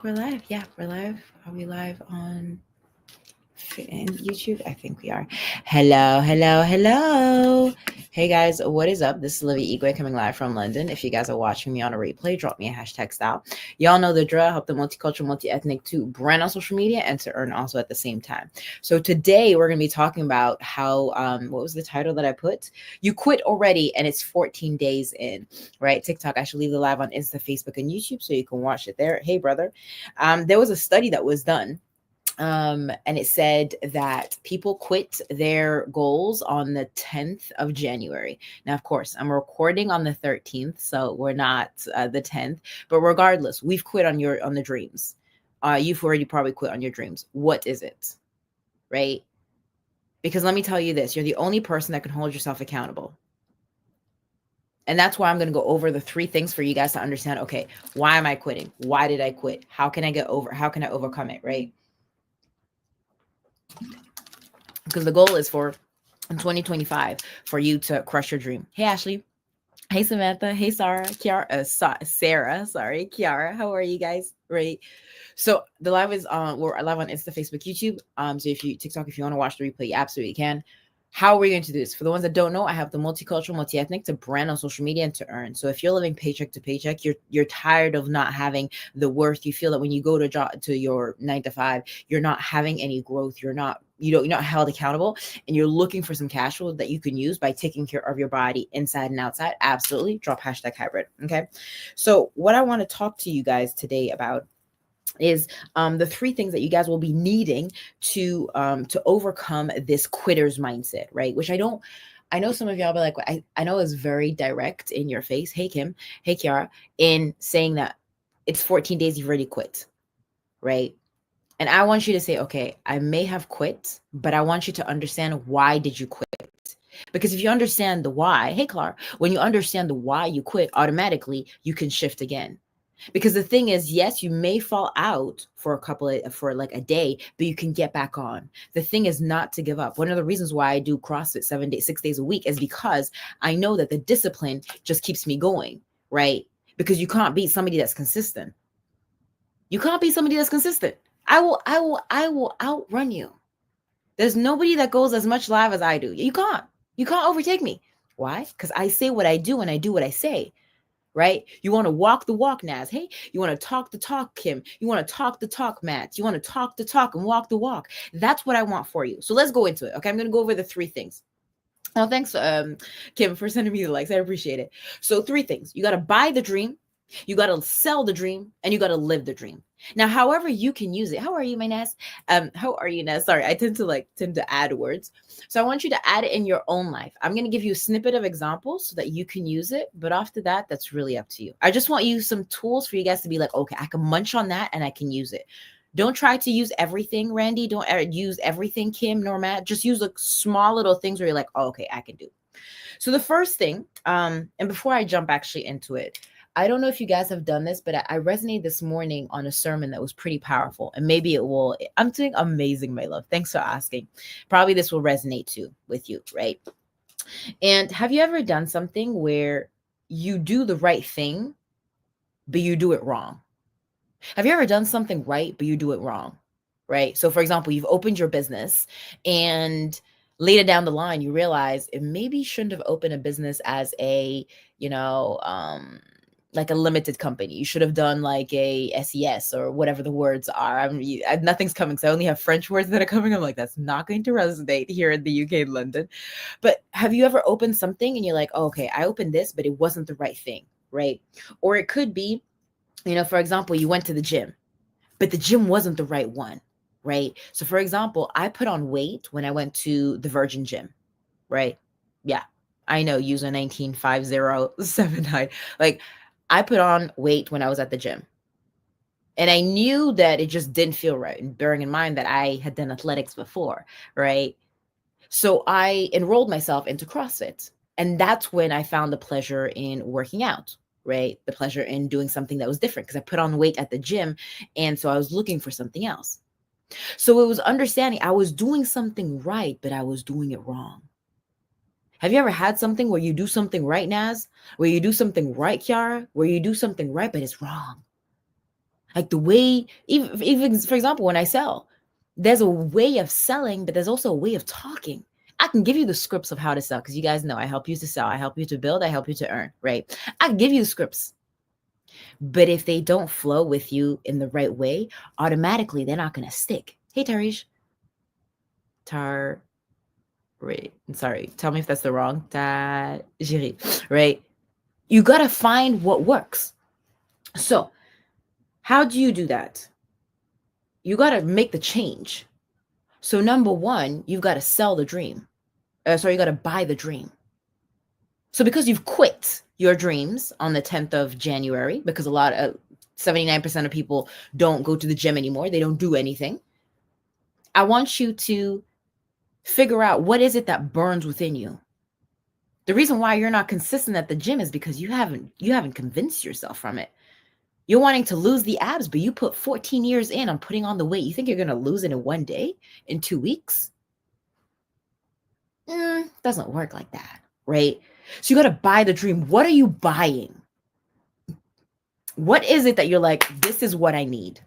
We're live. Yeah, we're live. Are we live on YouTube? I think we are. Hello, hello, hello. Hey guys, what is up? This is Livy Igwe coming live from London. If you guys are watching me on a replay, drop me a hashtag style. Y'all know the drill. Help the multicultural, multi-ethnic to brand on social media and to earn also at the same time. So today we're going to be talking about how, what was the title that I put? You quit already and it's 14 days in, right? TikTok. I should leave the live on Insta, Facebook, and YouTube so you can watch it there. Hey, brother. There was a study that was done and it said that people quit their goals on the 10th of January. Now, of course, I'm recording on the 13th, so we're not the 10th. But regardless, we've quit on the dreams. You've already probably quit on your dreams. What is it, right? Because let me tell you this: you're the only person that can hold yourself accountable. And that's why I'm going to go over the 3 things for you guys to understand. Okay, why am I quitting? Why did I quit? How can I overcome it, right? Because the goal is for in 2025 for you to crush your dream. Hey, Ashley. Hey, Samantha. Hey, Sarah. Sarah. Sorry, Kiara. How are you guys? Right. So the live is we're live on Insta, Facebook, YouTube. So if you TikTok, if you want to watch the replay, you absolutely can. How are we going to do this? For the ones that don't know, I have the multicultural, multi-ethnic to brand on social media and to earn. So if you're living paycheck to paycheck, you're tired of not having the worth. You feel that when you go to your 9 to 5, you're not having any growth. You're not held accountable, and you're looking for some cash flow that you can use by taking care of your body inside and outside. Absolutely, drop hashtag hybrid. Okay. So what I want to talk to you guys today about is the 3 things that you guys will be needing to overcome this quitter's mindset, right? Which I know some of y'all be like, I know it's very direct in your face. Hey, Kim. Hey, Kiara. In saying that it's 14 days, you've already quit, right? And I want you to say, okay, I may have quit, but I want you to understand, why did you quit? Because if you understand the why, hey, Clark, when you understand the why you quit, automatically you can shift again. Because the thing is, yes, you may fall out for like a day, but you can get back on. The thing is not to give up. One of the reasons why I do CrossFit 6 days a week is because I know that the discipline just keeps me going, right? Because you can't beat somebody that's consistent. You can't beat somebody that's consistent. I will outrun you. There's nobody that goes as much live as I do. You can't overtake me. Why? Because I say what I do and I do what I say. Right? You want to walk the walk, Naz. Hey, you want to talk the talk, Kim. You want to talk the talk, Matt. You want to talk the talk and walk the walk. That's what I want for you. So let's go into it. Okay, I'm going to go over the 3 things. Oh, thanks, Kim, for sending me the likes. I appreciate it. So 3 things. You got to buy the dream, you got to sell the dream, and you got to live the dream. Now, however you can use it. How are you, my Naz? How are you, Naz? Sorry, I tend to add words. So I want you to add it in your own life. I'm going to give you a snippet of examples so that you can use it. But after that, that's really up to you. I just want you some tools for you guys to be like, okay, I can munch on that and I can use it. Don't try to use everything, Randy. Don't use everything, Kim, nor Matt. Just use like small little things where you're like, oh, okay, I can do. So the first thing, and before I jump actually into it, I don't know if you guys have done this, but I resonated this morning on a sermon that was pretty powerful. And maybe it will. I'm doing amazing, my love. Thanks for asking. Probably this will resonate too with you, right? And have you ever done something where you do the right thing, but you do it wrong? Have you ever done something right, but you do it wrong? Right? So, for example, you've opened your business and later down the line, you realize it maybe shouldn't have opened a business as a, like a limited company. You should have done like a SES or whatever the words are. Nothing's coming. So I only have French words that are coming. I'm like, that's not going to resonate here in the UK and London. But have you ever opened something and you're like, oh, okay, I opened this, but it wasn't the right thing, right? Or it could be, for example, you went to the gym, but the gym wasn't the right one, right? So for example, I put on weight when I went to the Virgin Gym, right? Yeah, I know, user 195079. Like, I put on weight when I was at the gym. And I knew that it just didn't feel right. And bearing in mind that I had done athletics before, right? So I enrolled myself into CrossFit. And that's when I found the pleasure in working out, right? The pleasure in doing something that was different because I put on weight at the gym. And so I was looking for something else. So it was understanding I was doing something right, but I was doing it wrong. Have you ever had something where you do something right, Naz? Where you do something right, Kiara? Where you do something right, but it's wrong? Like the way, even for example, when I sell, there's a way of selling, but there's also a way of talking. I can give you the scripts of how to sell because you guys know I help you to sell, I help you to build, I help you to earn, right? I can give you the scripts. But if they don't flow with you in the right way, automatically they're not going to stick. Hey, Tarish. Sorry. Tell me if that's the wrong. Tajiri, right? You got to find what works. So, how do you do that? You got to make the change. So, number one, you've got to sell the dream. You got to buy the dream. So, because you've quit your dreams on the 10th of January, because 79% of people don't go to the gym anymore, they don't do anything. I want you to figure out what is it that burns within you. The reason why you're not consistent at the gym is because you haven't convinced yourself from it. You're wanting to lose the abs, but you put 14 years in on putting on the weight. You think you're going to lose it in one day, in 2 weeks? Doesn't work like that, right? So you got to buy the dream. What are you buying? What is it that you're like, this is what I need?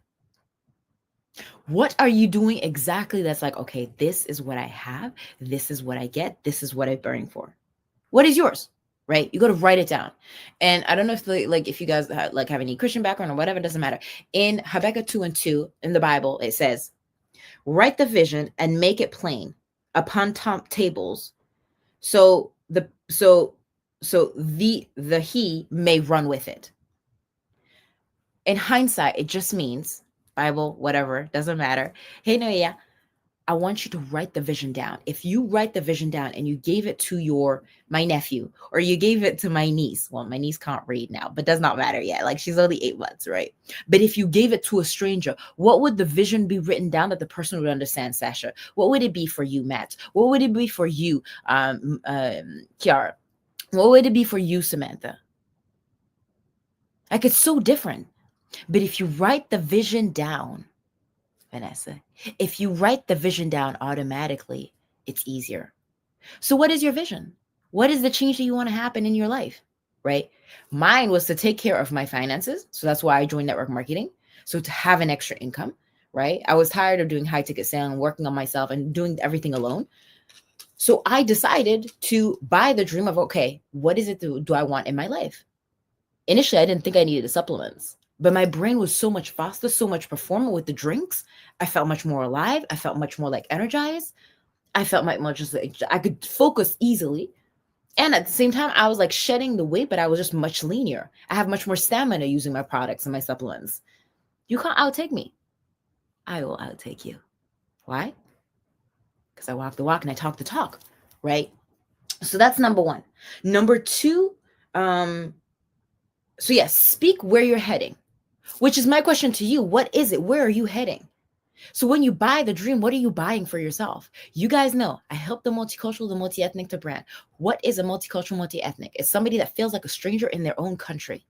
What are you doing exactly that's like, okay, this is what I have. This is what I get. This is what I'm burning for. What is yours? Right? You got to write it down. And I don't know if you guys have any Christian background or whatever, it doesn't matter. In Habakkuk 2:2 in the Bible, it says, write the vision and make it plain upon top tables. So the he may run with it. In hindsight, it just means Bible, whatever, doesn't matter. Hey, Noia, I want you to write the vision down. If you write the vision down and you gave it to my nephew, or you gave it to my niece, well, my niece can't read now, but does not matter yet. Like, she's only 8 months, right? But if you gave it to a stranger, what would the vision be written down that the person would understand, Sasha? What would it be for you, Matt? What would it be for you, Kiara? What would it be for you, Samantha? Like, it's so different. But if you write the vision down, Vanessa, if you write the vision down automatically, it's easier. So what is your vision? What is the change that you want to happen in your life, right? Mine was to take care of my finances. So that's why I joined network marketing. So to have an extra income, right? I was tired of doing high ticket sale and working on myself and doing everything alone. So I decided to buy the dream of, okay, what is it do I want in my life? Initially, I didn't think I needed the supplements. But my brain was so much faster, so much performant with the drinks. I felt much more alive. I felt much more like energized. I felt much just like I could focus easily. And at the same time, I was like shedding the weight, but I was just much leaner. I have much more stamina using my products and my supplements. You can't outtake me. I will outtake you. Why? Because I walk the walk and I talk the talk, right? So that's number one. Number two, so yes, speak where you're heading. Which is my question to you. What is it? Where are you heading? So when you buy the dream, what are you buying for yourself? You guys know I help the multicultural, the multi-ethnic to brand. What is a multicultural, multi-ethnic? It's somebody that feels like a stranger in their own country.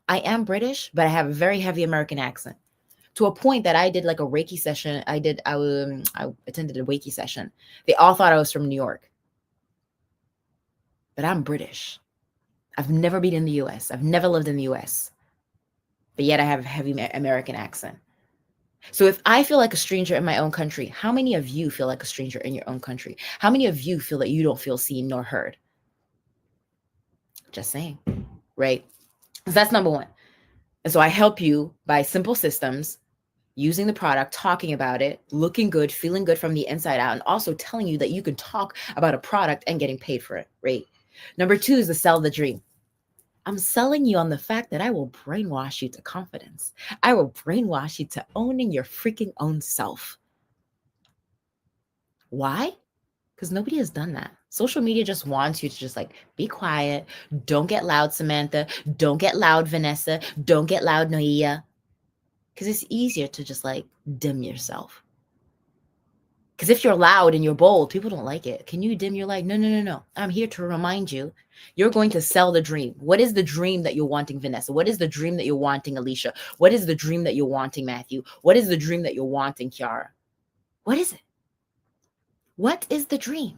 I am British, but I have a very heavy American accent, to a point that I did like a Reiki session. I attended a Reiki session. They all thought I was from New York, but I'm British. I've never been in the US. I've never lived in the US. But yet I have a heavy American accent. So if I feel like a stranger in my own country, how many of you feel like a stranger in your own country? How many of you feel that you don't feel seen nor heard? Just saying, right? So that's number one. And so I help you by simple systems, using the product, talking about it, looking good, feeling good from the inside out, and also telling you that you can talk about a product and getting paid for it, right? Number two is to sell the dream. I'm selling you on the fact that I will brainwash you to confidence. I will brainwash you to owning your freaking own self. Why? Because nobody has done that. Social media just wants you to just like be quiet. Don't get loud, Samantha. Don't get loud, Vanessa. Don't get loud, Noia. Because it's easier to just like dim yourself. Because if you're loud and you're bold, people don't like it. Can you dim your light? No. I'm here to remind you. You're going to sell the dream. What is the dream that you're wanting, Vanessa? What is the dream that you're wanting, Alicia? What is the dream that you're wanting, Matthew? What is the dream that you're wanting, Kiara? What is it? What is the dream?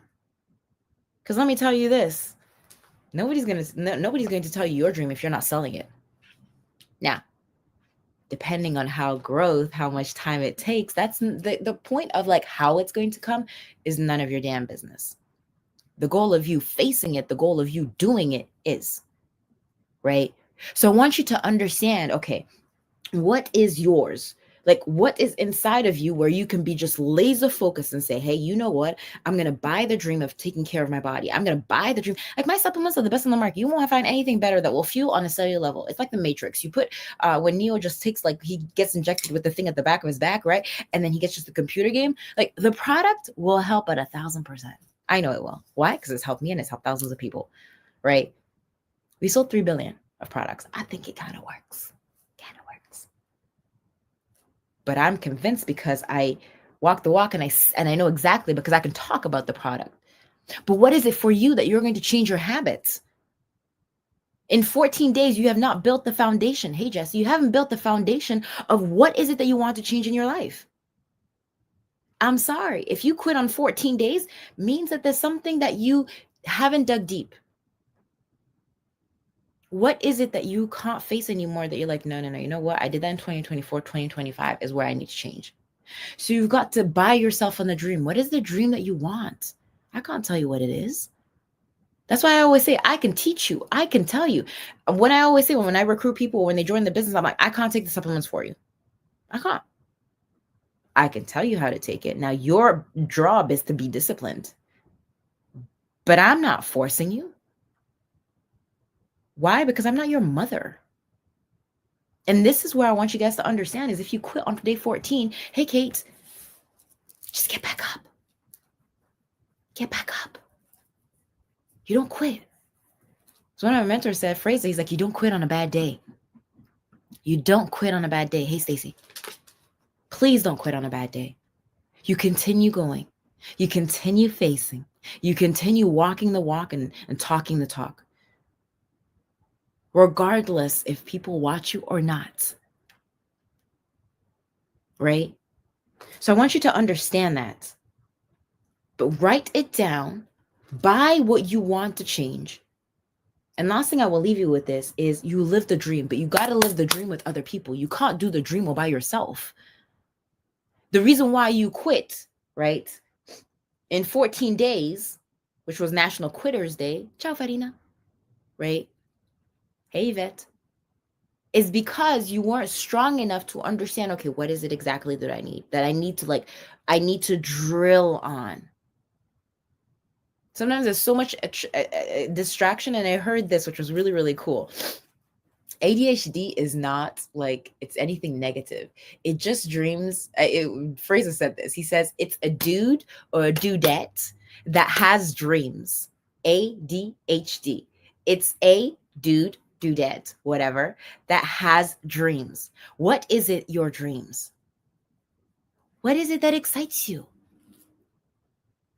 Because let me tell you this. Nobody's going to tell you your dream if you're not selling it. Now, depending on how much time it takes, that's the point of like how it's going to come is none of your damn business. The goal of you facing it, the goal of you doing it is, right? So I want you to understand, okay, what is yours? Like, what is inside of you where you can be just laser focused and say, hey, you know what? I'm going to buy the dream of taking care of my body. I'm going to buy the dream. Like, my supplements are the best on the market. You won't find anything better that will fuel on a cellular level. It's like the Matrix. You put, when Neo just takes, like, he gets injected with the thing at the back of his back, right? And then he gets just the computer game. Like, the product will help at 1,000%. I know it will. Why? Because it's helped me and it's helped thousands of people, right? We sold 3 billion of products. I think it kind of works. But I'm convinced because I walk the walk and I know exactly because I can talk about the product. But what is it for you that you're going to change your habits? In 14 days, you have not built the foundation. Hey, Jesse, you haven't built the foundation of what is it that you want to change in your life. I'm sorry. If you quit on 14 days, means that there's something that you haven't dug deep. What is it that you can't face anymore that you're like, no, you know what? I did that in 2024, 2025 is where I need to change. So you've got to buy yourself on the dream. What is the dream that you want? I can't tell you what it is. That's why I always say, I can teach you. I can tell you. When I always say, when I recruit people, when they join the business, I'm like, I can't take the supplements for you. I can't. I can tell you how to take it. Now, your job is to be disciplined. But I'm not forcing you. Why? Because I'm not your mother. And this is where I want you guys to understand is if you quit on day 14, hey, Kate, just get back up. Get back up. You don't quit. So one of my mentors said, Fraser, he's like, you don't quit on a bad day. You don't quit on a bad day. Hey, Stacy, please don't quit on a bad day. You continue going. You continue facing. You continue walking the walk and talking the talk. Regardless if people watch you or not. Right? So I want you to understand that. But write it down. Buy what you want to change. And last thing I will leave you with this is you live the dream, but you got to live the dream with other people. You can't do the dream all by yourself. The reason why you quit, right, in 14 days, which was National Quitters Day, ciao Farina, right? Hey Yvette, is because you weren't strong enough to understand, okay, what is it exactly that I need? That I need to drill on. Sometimes there's so much distraction. And I heard this, which was really, really cool. ADHD is not like it's anything negative. It just dreams. Fraser said this. He says it's a dude or a dudette that has dreams. ADHD. It's a dude, dudette, whatever, that has dreams. What is it, your dreams? What is it that excites you?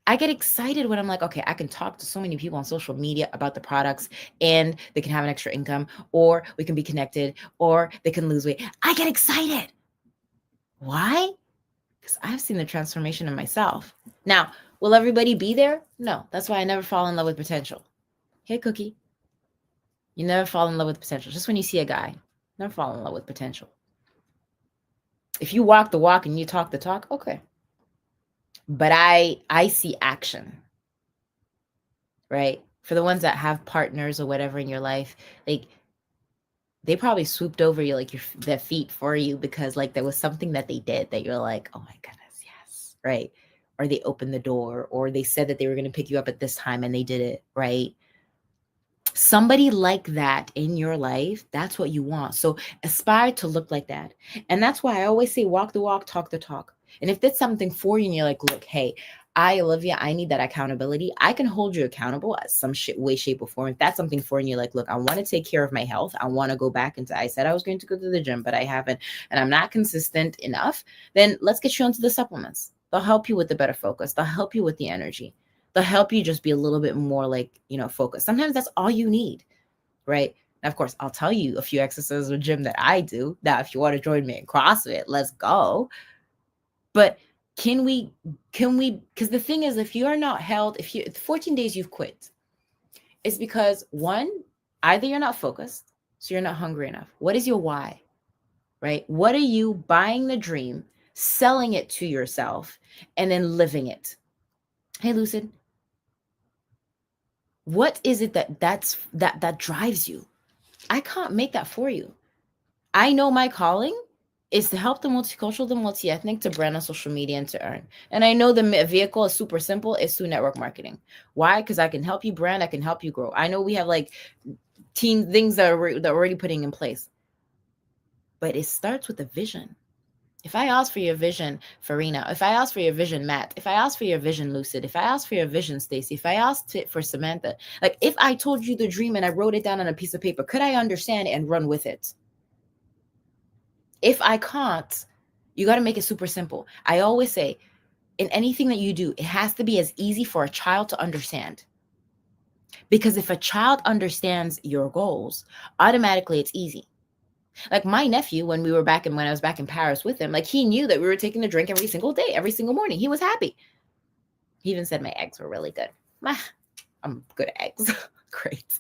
I get excited when I'm like, okay, I can talk to so many people on social media about the products and they can have an extra income, or we can be connected, or they can lose weight. I get excited. Why? Because I've seen the transformation in myself. Now, will everybody be there? No. That's why I never fall in love with potential. Hey, Cookie. You never fall in love with potential. Just when you see a guy, never fall in love with potential. If you walk the walk and you talk the talk, okay. But I see action, right? For the ones that have partners or whatever in your life, like they probably swooped over you, like their feet for you because like there was something that they did that you're like, oh my goodness, yes, right? Or they opened the door, or they said that they were going to pick you up at this time and they did it, right? Somebody like that in your life, that's what you want. So aspire to look like that. And that's why I always say walk the walk, talk the talk. And if that's something for you and you're like, look, hey, Olivia, I need that accountability. I can hold you accountable at some way, shape, or form. If that's something for you and you're like, look, I want to take care of my health. I want to go back into, I said I was going to go to the gym, but I haven't, and I'm not consistent enough, then let's get you onto the supplements. They'll help you with the better focus. They'll help you with the energy. They'll help you just be a little bit more like, focused. Sometimes that's all you need, right? Now, of course, I'll tell you a few exercises or gym that I do. Now, if you want to join me in CrossFit, let's go. But can we, because the thing is, if you are not held, 14 days you've quit, it's because one, either you're not focused, so you're not hungry enough. What is your why, right? What are you buying the dream, selling it to yourself, and then living it? Hey, Lucid, what is it that drives you? I can't make that for you. I know my calling is to help the multicultural, the multi-ethnic to brand on social media and to earn. And I know the vehicle is super simple. It's through network marketing. Why? Because I can help you brand. I can help you grow. I know we have like team things that we're already putting in place. But it starts with a vision. If I ask for your vision, Farina, if I ask for your vision, Matt, if I ask for your vision, Lucid, if I ask for your vision, Stacy, if I asked it for Samantha, like if I told you the dream and I wrote it down on a piece of paper, could I understand it and run with it? If I can't, you got to make it super simple. I always say, in anything that you do, it has to be as easy for a child to understand. Because if a child understands your goals, automatically it's easy. Like my nephew, when I was back in Paris with him, like he knew that we were taking a drink every single day, every single morning. He was happy. He even said my eggs were really good. I'm good at eggs. Great.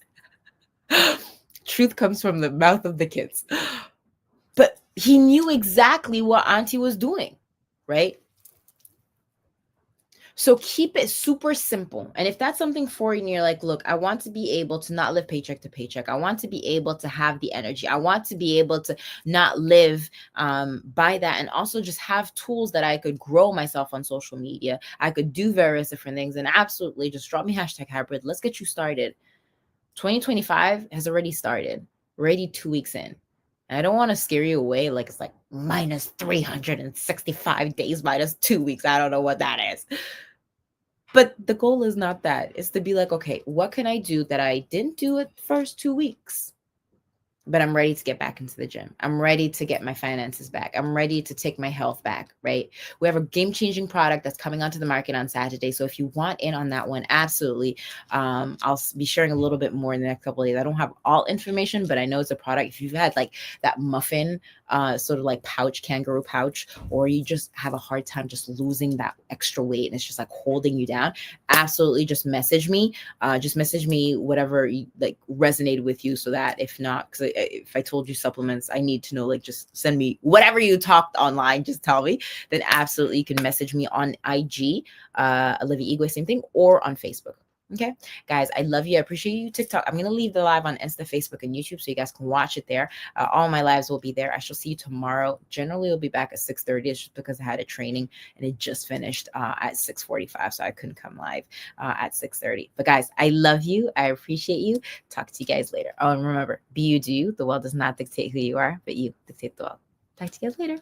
Truth comes from the mouth of the kids. But he knew exactly what Auntie was doing, right? So keep it super simple. And if that's something for you and you're like, look, I want to be able to not live paycheck to paycheck. I want to be able to have the energy. I want to be able to not live by that, and also just have tools that I could grow myself on social media. I could do various different things, and absolutely just drop me #hybrid. Let's get you started. 2025 has already started. We're already 2 weeks in. And I don't want to scare you away like it's like minus 365 days, minus 2 weeks. I don't know what that is. But the goal is not that. It's to be like, okay, what can I do that I didn't do it first 2 weeks? But I'm ready to get back into the gym. I'm ready to get my finances back. I'm ready to take my health back, right? We have a game-changing product that's coming onto the market on Saturday. So if you want in on that one, absolutely. I'll be sharing a little bit more in the next couple of days. I don't have all information, but I know it's a product. If you've had like that muffin, sort of like pouch, kangaroo pouch, or you just have a hard time just losing that extra weight and it's just like holding you down, absolutely just message me. Just message me whatever like resonated with you, so that if not, because if I told you supplements, I need to know, like just send me whatever you talked online, just tell me. Then absolutely you can message me on IG, Olivia Igwe, same thing, or on Facebook. Okay, guys, I love you. I appreciate you. TikTok, I'm going to leave the live on Insta, Facebook, and YouTube so you guys can watch it there. All my lives will be there. I shall see you tomorrow. Generally, we'll be back at 6:30. It's just because I had a training and it just finished at 6:45, so I couldn't come live at 6:30. But guys, I love you. I appreciate you. Talk to you guys later. Oh, and remember, be you, do you. The world does not dictate who you are, but you dictate the world. Talk to you guys later.